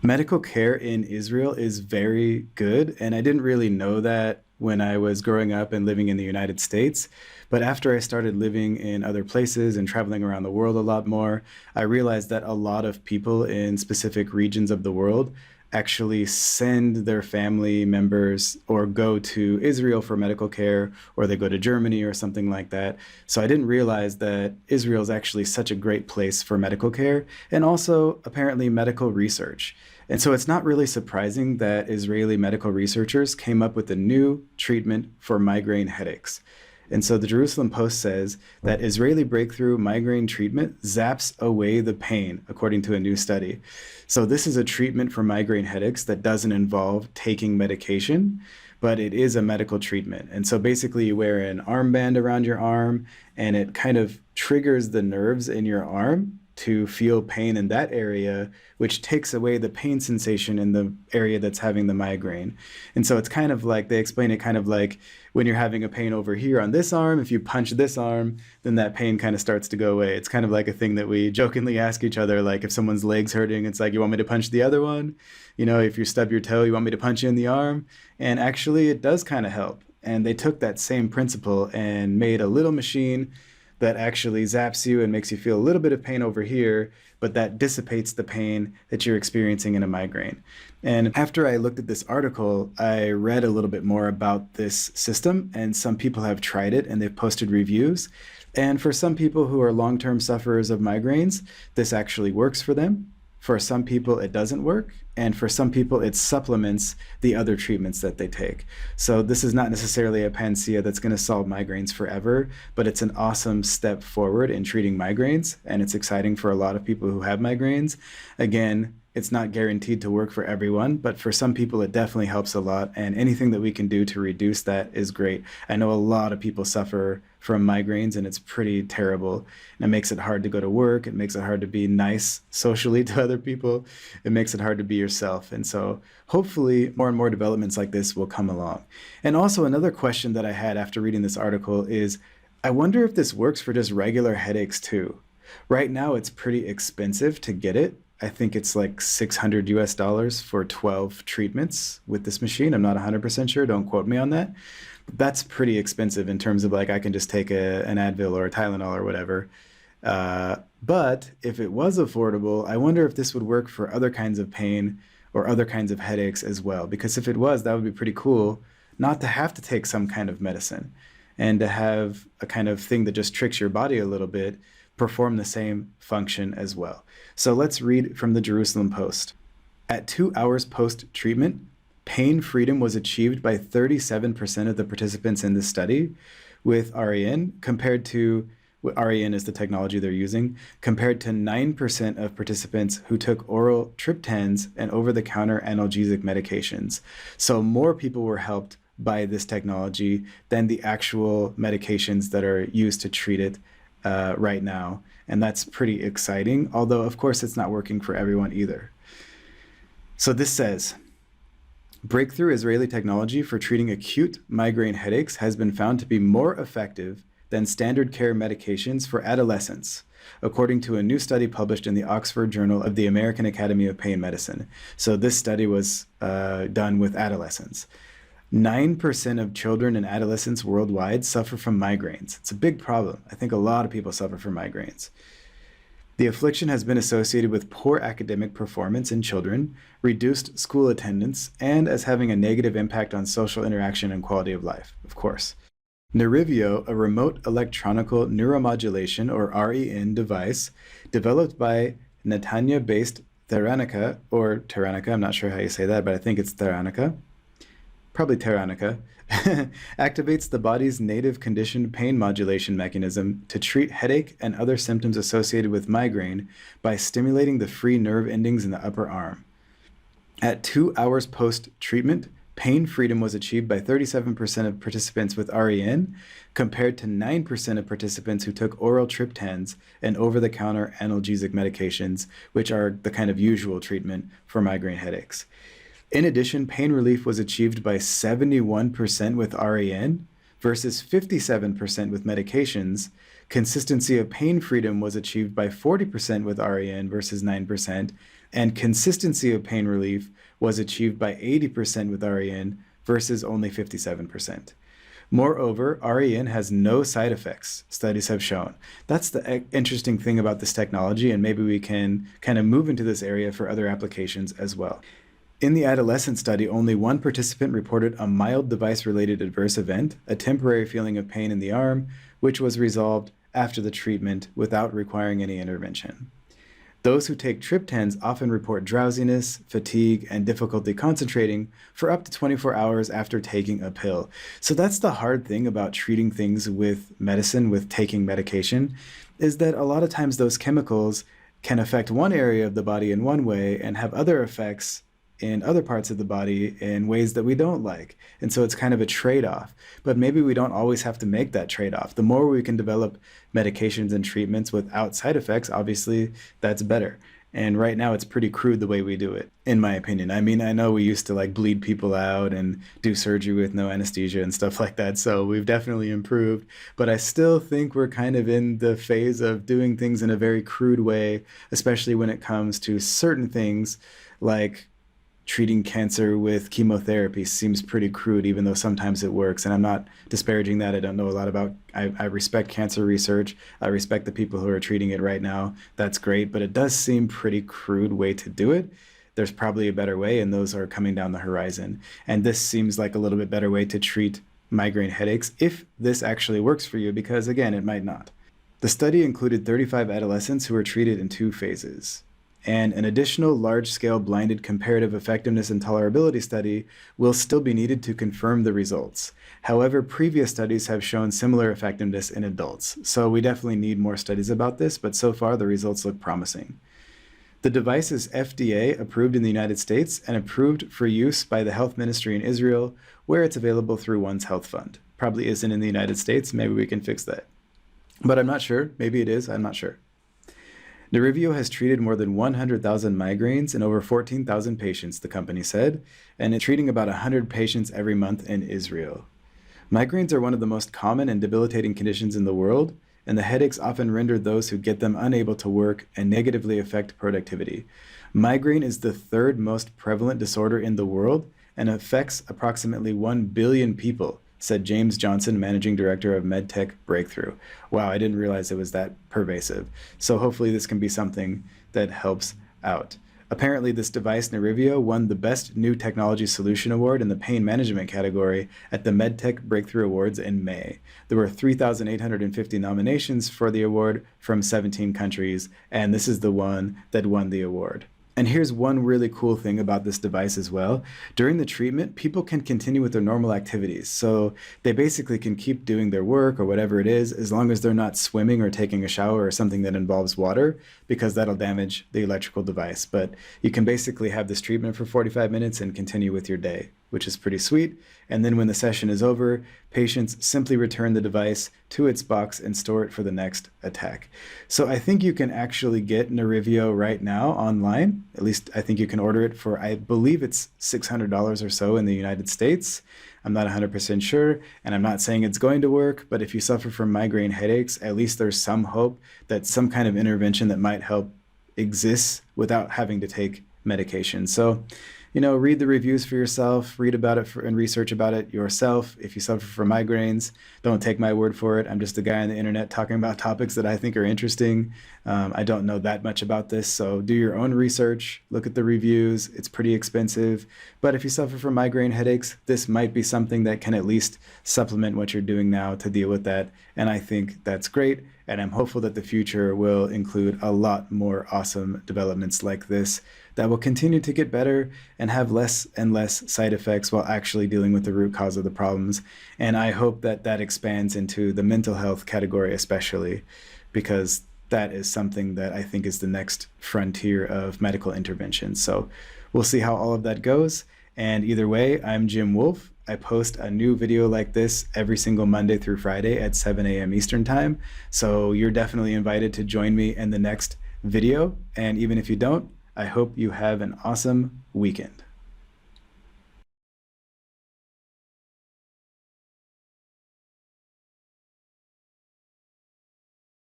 Medical care in Israel is very good, and I didn't really know that when I was growing up and living in the United States. But after I started living in other places and traveling around the world a lot more, I realized that a lot of people in specific regions of the world actually send their family members or go to Israel for medical care, or they go to Germany or something like that. So I didn't realize that Israel is actually such a great place for medical care and also apparently medical research. And so it's not really surprising that Israeli medical researchers came up with a new treatment for migraine headaches. And so the Jerusalem Post says that Israeli breakthrough migraine treatment zaps away the pain, according to a new study. So this is a treatment for migraine headaches that doesn't involve taking medication, but it is a medical treatment. And so basically you wear an armband around your arm and it kind of triggers the nerves in your arm to feel pain in that area, which takes away the pain sensation in the area that's having the migraine. And so it's kind of like, they explain it kind of like when you're having a pain over here on this arm, if you punch this arm, then that pain kind of starts to go away. It's kind of like a thing that we jokingly ask each other, like if someone's leg's hurting, it's like, you want me to punch the other one? You know, if you stub your toe, you want me to punch you in the arm? And actually, it does kind of help. And they took that same principle and made a little machine that actually zaps you and makes you feel a little bit of pain over here, but that dissipates the pain that you're experiencing in a migraine. And after I looked at this article, I read a little bit more about this system, and some people have tried it and they've posted reviews. And for some people who are long-term sufferers of migraines, this actually works for them. For some people, it doesn't work. And for some people, it supplements the other treatments that they take. So this is not necessarily a panacea that's going to solve migraines forever, but it's an awesome step forward in treating migraines. And it's exciting for a lot of people who have migraines. Again, it's not guaranteed to work for everyone, but for some people, it definitely helps a lot. And anything that we can do to reduce that is great. I know a lot of people suffer from migraines, and it's pretty terrible. And it makes it hard to go to work. It makes it hard to be nice socially to other people. It makes it hard to be yourself. And so hopefully more and more developments like this will come along. And also another question that I had after reading this article is, I wonder if this works for just regular headaches too. Right now, it's pretty expensive to get it. I think it's like 600 US dollars for 12 treatments with this machine. I'm not 100% sure. Don't quote me on that. That's pretty expensive in terms of like I can just take an Advil or a Tylenol or whatever. But if it was affordable, I wonder if this would work for other kinds of pain or other kinds of headaches as well. Because if it was, that would be pretty cool not to have to take some kind of medicine and to have a kind of thing that just tricks your body a little bit perform the same function as well. So let's read from the Jerusalem Post. At 2 hours post-treatment, pain freedom was achieved by 37% of the participants in this study with REN compared to, REN is the technology they're using, compared to 9% of participants who took oral triptans and over-the-counter analgesic medications. So more people were helped by this technology than the actual medications that are used to treat it right now. And that's pretty exciting, although of course it's not working for everyone either. So this says, breakthrough Israeli technology for treating acute migraine headaches has been found to be more effective than standard care medications for adolescents, according to a new study published in the Oxford Journal of the American Academy of Pain Medicine. So this study was done with adolescents. 9% of children and adolescents worldwide suffer from migraines. It's a big problem. I think a lot of people suffer from migraines. The affliction has been associated with poor academic performance in children, reduced school attendance, and as having a negative impact on social interaction and quality of life, of course. Nerivio, a remote electronical neuromodulation or REN device developed by Netanya-based Theranica, or Teranica, I'm not sure how you say that, but I think it's Theranica, probably Teranica, activates the body's native conditioned pain modulation mechanism to treat headache and other symptoms associated with migraine by stimulating the free nerve endings in the upper arm. At 2 hours post-treatment, pain freedom was achieved by 37% of participants with REN, compared to 9% of participants who took oral triptans and over-the-counter analgesic medications, which are the kind of usual treatment for migraine headaches. In addition, pain relief was achieved by 71% with REN versus 57% with medications. Consistency of pain freedom was achieved by 40% with REN versus 9%, And consistency of pain relief was achieved by 80% with REN versus only 57%. Moreover, REN has no side effects, studies have shown. That's the interesting thing about this technology, and maybe we can kind of move into this area for other applications as well. In the adolescent study, only one participant reported a mild device-related adverse event, a temporary feeling of pain in the arm, which was resolved after the treatment without requiring any intervention. Those who take triptans often report drowsiness, fatigue, and difficulty concentrating for up to 24 hours after taking a pill. So that's the hard thing about treating things with medicine, with taking medication, is that a lot of times those chemicals can affect one area of the body in one way and have other effects in other parts of the body in ways that we don't like. And so it's kind of a trade-off. But maybe we don't always have to make that trade-off. The more we can develop medications and treatments without side effects, obviously that's better. And right now it's pretty crude the way we do it, in my opinion. I mean, I know we used to like bleed people out and do surgery with no anesthesia and stuff like that. So we've definitely improved, but I still think we're kind of in the phase of doing things in a very crude way, especially when it comes to certain things like treating cancer with chemotherapy seems pretty crude, even though sometimes it works. And I'm not disparaging that. I don't know a lot about, I respect cancer research. I respect the people who are treating it right now. That's great, but it does seem pretty crude way to do it. There's probably a better way, and those are coming down the horizon. And this seems like a little bit better way to treat migraine headaches if this actually works for you, because again, it might not. The study included 35 adolescents who were treated in 2 phases. And an additional large-scale blinded comparative effectiveness and tolerability study will still be needed to confirm the results. However, previous studies have shown similar effectiveness in adults, so we definitely need more studies about this, but so far the results look promising. The device is FDA approved in the United States and approved for use by the Health Ministry in Israel, where it's available through One's Health Fund. Probably isn't in the United States, maybe we can fix that. But I'm not sure, maybe it is, I'm not sure. Nerivio has treated more than 100,000 migraines in over 14,000 patients, the company said, and it's treating about 100 patients every month in Israel. Migraines are one of the most common and debilitating conditions in the world, and the headaches often render those who get them unable to work and negatively affect productivity. Migraine is the 3rd most prevalent disorder in the world and affects approximately 1 billion people, said James Johnson, managing director of MedTech Breakthrough. Wow, I didn't realize it was that pervasive. So hopefully this can be something that helps out. Apparently this device, Nerivio, won the Best New Technology Solution Award in the Pain Management category at the MedTech Breakthrough Awards in May. There were 3,850 nominations for the award from 17 countries, and this is the one that won the award. And here's one really cool thing about this device as well. During the treatment, people can continue with their normal activities. So they basically can keep doing their work or whatever it is, as long as they're not swimming or taking a shower or something that involves water, because that'll damage the electrical device. But you can basically have this treatment for 45 minutes and continue with your day, which is pretty sweet. And then when the session is over, patients simply return the device to its box and store it for the next attack. So I think you can actually get Nerivio right now online. At least I think you can order it for, I believe it's $600 or so in the United States. I'm not 100% sure, and I'm not saying it's going to work, but if you suffer from migraine headaches, at least there's some hope that some kind of intervention that might help exists without having to take medication. So, you know, read the reviews for yourself, read about it and research about it yourself. If you suffer from migraines, don't take my word for it. I'm just a guy on the internet talking about topics that I think are interesting. I don't know that much about this, so do your own research, look at the reviews. It's pretty expensive, but if you suffer from migraine headaches, this might be something that can at least supplement what you're doing now to deal with that, and I think that's great. And I'm hopeful that the future will include a lot more awesome developments like this that will continue to get better and have less and less side effects while actually dealing with the root cause of the problems. And I hope that that expands into the mental health category especially, because that is something that I think is the next frontier of medical intervention. So we'll see how all of that goes. And either way, I'm Jim Wolf. I post a new video like this every single Monday through Friday at 7 a.m. Eastern Time. So you're definitely invited to join me in the next video. And even if you don't, I hope you have an awesome weekend.